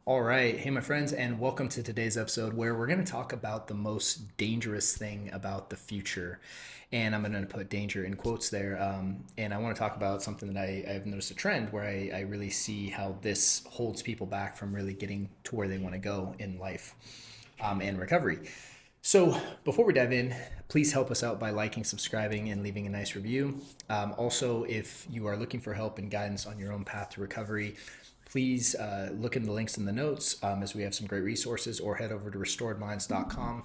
All right. Hey, my friends, and welcome to today's episode where we're going to talk about the most dangerous thing about the future. And I'm going to put danger in quotes there. And I want to talk about something that I've noticed a trend where I really see how this holds people back from really getting to where they want to go in life and recovery. So, before we dive in, please help us out by liking, subscribing, and leaving a nice review. Also, if you are looking for help and guidance on your own path to recovery, please look in the links in the notes as we have some great resources, or head over to restoredminds.com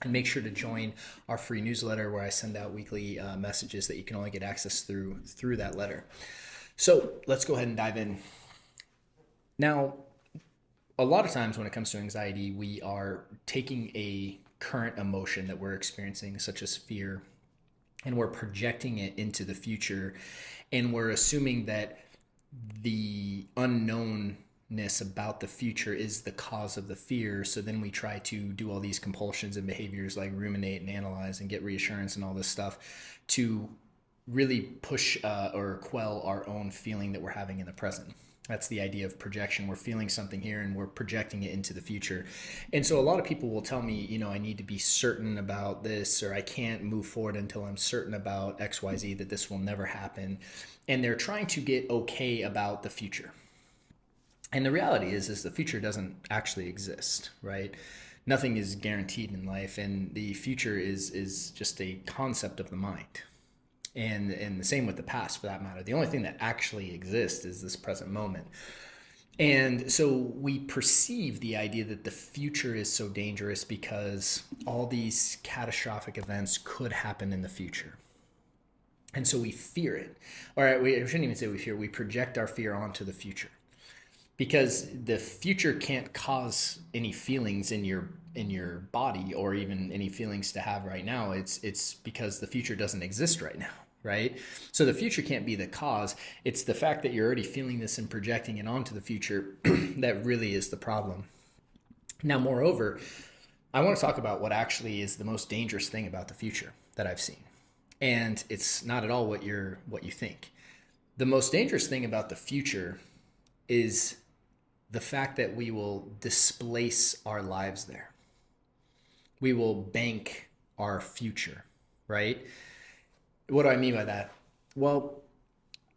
and make sure to join our free newsletter where I send out weekly messages that you can only get access through that letter. So let's go ahead and dive in. Now, a lot of times when it comes to anxiety, we are taking a current emotion that we're experiencing, such as fear, and we're projecting it into the future, and we're assuming that the unknownness about the future is the cause of the fear. So then we try to do all these compulsions and behaviors like ruminate and analyze and get reassurance and all this stuff to really push or quell our own feeling that we're having in the present. That's the idea of projection. We're feeling something here and we're projecting it into the future. And so a lot of people will tell me, I need to be certain about this, or I can't move forward until I'm certain about XYZ, that this will never happen. And they're trying to get okay about the future. And the reality is the future doesn't actually exist, right? Nothing is guaranteed in life, and the future is just a concept of the mind. And the same with the past, for that matter. The only thing that actually exists is this present moment. And so we perceive the idea that the future is so dangerous because all these catastrophic events could happen in the future. And so we fear it. All right, we shouldn't even say we fear. We project our fear onto the future, because the future can't cause any feelings in your body, or even any feelings to have right now. It's because the future doesn't exist right now, right? So the future can't be the cause. It's the fact that you're already feeling this and projecting it onto the future that really is the problem. Now, moreover, I want to talk about what actually is the most dangerous thing about the future that I've seen. And it's not at all what you think. The most dangerous thing about the future is the fact that we will displace our lives there. We will bank our future, right? What do I mean by that? Well,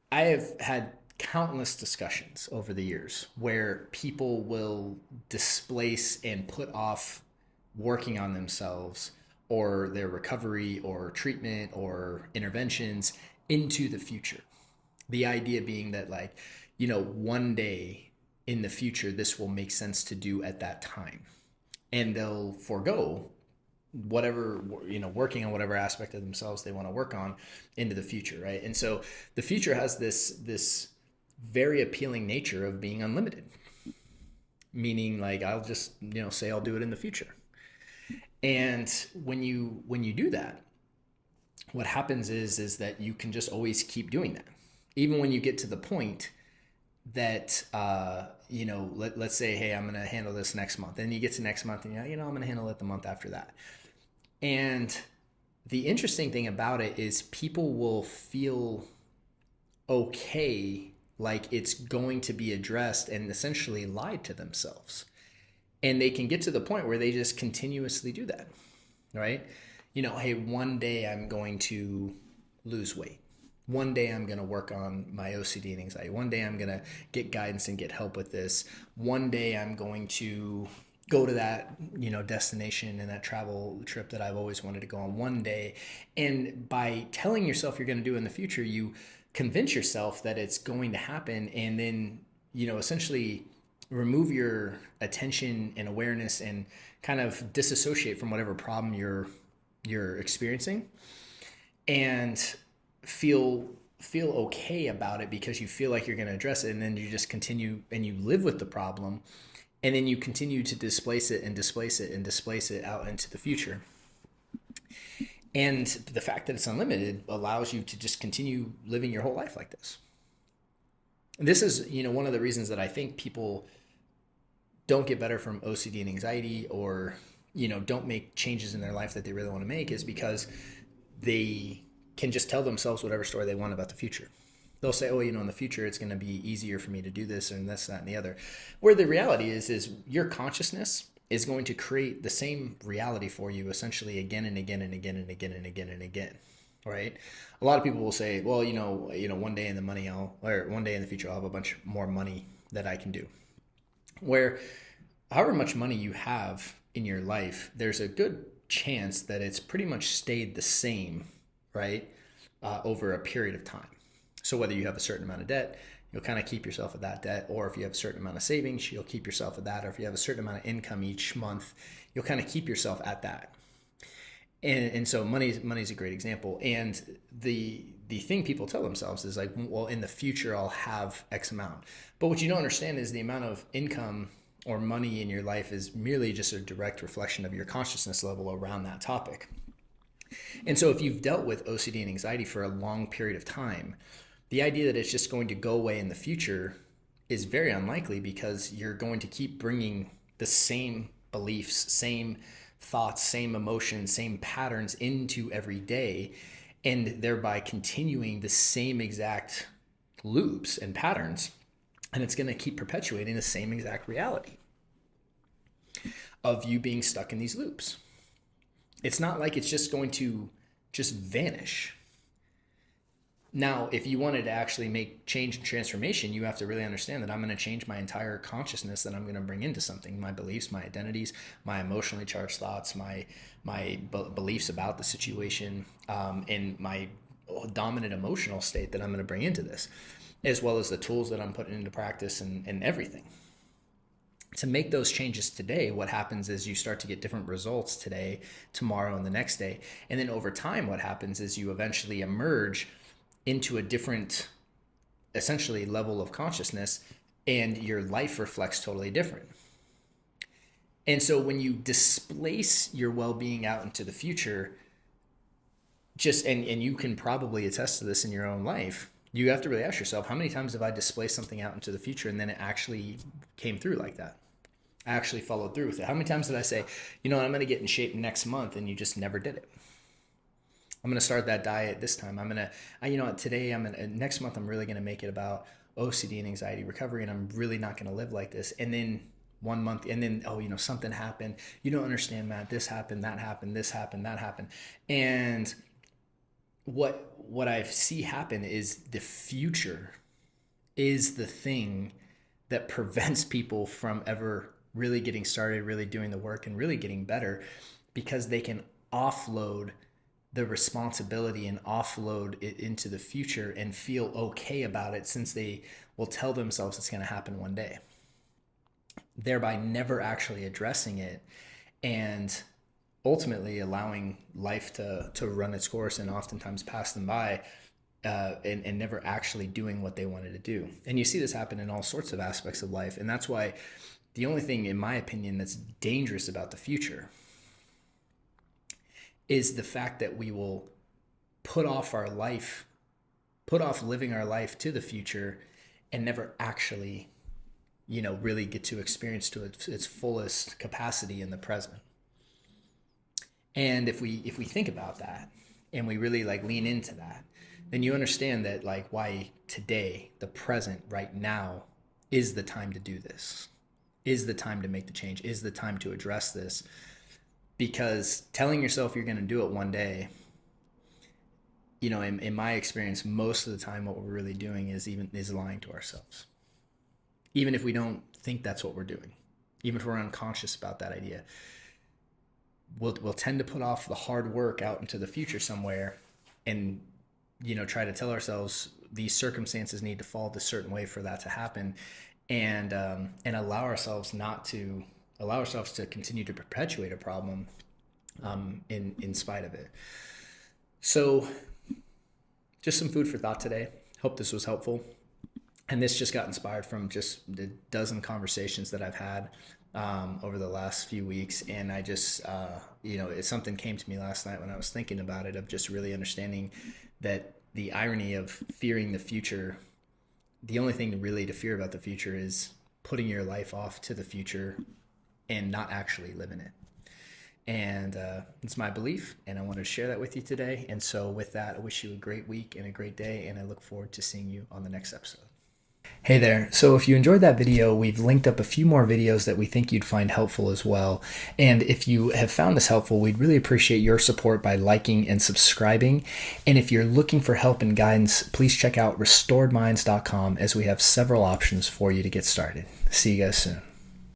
I have had countless discussions over the years where people will displace and put off working on themselves or their recovery or treatment or interventions into the future. The idea being that, one day in the future, this will make sense to do at that time. And they'll forego whatever, working on whatever aspect of themselves they want to work on into the future, right? And so the future has this very appealing nature of being unlimited, meaning I'll just, say I'll do it in the future. And when you do that, what happens is that you can just always keep doing that, even when you get to the point that let's say, hey, I'm going to handle this next month, and you get to next month and I'm going to handle it the month after that. And the interesting thing about it is people will feel okay, like it's going to be addressed, and essentially lied to themselves. And they can get to the point where they just continuously do that, right? Hey, one day I'm going to lose weight. One day I'm going to work on my OCD and anxiety. One day I'm going to get guidance and get help with this. One day I'm going to go to that, destination and that travel trip that I've always wanted to go on one day. And by telling yourself you're going to do it in the future, you convince yourself that it's going to happen, and then, essentially remove your attention and awareness and kind of disassociate from whatever problem you're experiencing, and feel okay about it because you feel like you're going to address it. And then you just continue and you live with the problem, and then you continue to displace it and displace it and displace it out into the future. And the fact that it's unlimited allows you to just continue living your whole life like this. And this is, one of the reasons that I think people don't get better from OCD and anxiety, or, don't make changes in their life that they really want to make, is because they can just tell themselves whatever story they want about the future. They'll say, oh, in the future, it's going to be easier for me to do this and this, that, and the other. Where the reality is your consciousness is going to create the same reality for you essentially again and again and again and again and again and again. Right? A lot of people will say, well, one day in one day in the future, I'll have a bunch more money that I can do. Where however much money you have in your life, there's a good chance that it's pretty much stayed the same, right? Over a period of time. So whether you have a certain amount of debt, you'll kind of keep yourself at that debt, or if you have a certain amount of savings, you'll keep yourself at that, or if you have a certain amount of income each month, you'll kind of keep yourself at that. And so money's a great example. And the thing people tell themselves is like, well, in the future, I'll have X amount. But what you don't understand is the amount of income or money in your life is merely just a direct reflection of your consciousness level around that topic. And so if you've dealt with OCD and anxiety for a long period of time, the idea that it's just going to go away in the future is very unlikely, because you're going to keep bringing the same beliefs, same thoughts, same emotions, same patterns into every day, and thereby continuing the same exact loops and patterns. And it's going to keep perpetuating the same exact reality of you being stuck in these loops. It's not like it's just going to just vanish. Now, if you wanted to actually make change and transformation, you have to really understand that I'm going to change my entire consciousness that I'm going to bring into something, my beliefs, my identities, my emotionally charged thoughts, my beliefs about the situation, and my dominant emotional state that I'm going to bring into this, as well as the tools that I'm putting into practice and everything. To make those changes today, what happens is you start to get different results today, tomorrow, and the next day. And then over time, what happens is you eventually emerge into a different, essentially, level of consciousness, and your life reflects totally different. And so when you displace your well-being out into the future, and you can probably attest to this in your own life, you have to really ask yourself, how many times have I displaced something out into the future and then it actually came through like that? I actually followed through with it. How many times did I say, I'm going to get in shape next month, and you just never did it? I'm going to start that diet this time. Next month I'm really going to make it about OCD and anxiety recovery, and I'm really not going to live like this. And then 1 month, and then, something happened. You don't understand, Matt. This happened, that happened, this happened, that happened. And what I see happen is the future is the thing that prevents people from ever really getting started, really doing the work, and really getting better, because they can offload the responsibility and offload it into the future and feel okay about it, since they will tell themselves it's going to happen one day, thereby never actually addressing it and ultimately allowing life to run its course and oftentimes pass them by, and never actually doing what they wanted to do. And you see this happen in all sorts of aspects of life. And that's why the only thing, in my opinion, that's dangerous about the future is the fact that we will put off living our life to the future and never actually, really get to experience to its fullest capacity in the present. And if we think about that and we really lean into that, then you understand that why today, the present, right now, is the time to do this, is the time to make the change, is the time to address this. Because telling yourself you're going to do it one day, in my experience, most of the time what we're really doing is lying to ourselves. Even if we don't think that's what we're doing, even if we're unconscious about that idea, we'll tend to put off the hard work out into the future somewhere, and try to tell ourselves these circumstances need to fall this certain way for that to happen, and allow ourselves to continue to perpetuate a problem in spite of it. So just some food for thought today. Hope this was helpful. And this just got inspired from just the dozen conversations that I've had over the last few weeks. And I just, something came to me last night when I was thinking about it, of just really understanding that the irony of fearing the future, the only thing really to fear about the future is putting your life off to the future and not actually living it. And it's my belief, and I wanted to share that with you today. And so with that, I wish you a great week and a great day, and I look forward to seeing you on the next episode. Hey there. So if you enjoyed that video, we've linked up a few more videos that we think you'd find helpful as well. And if you have found this helpful, we'd really appreciate your support by liking and subscribing. And if you're looking for help and guidance, please check out restoredminds.com, as we have several options for you to get started. See you guys soon.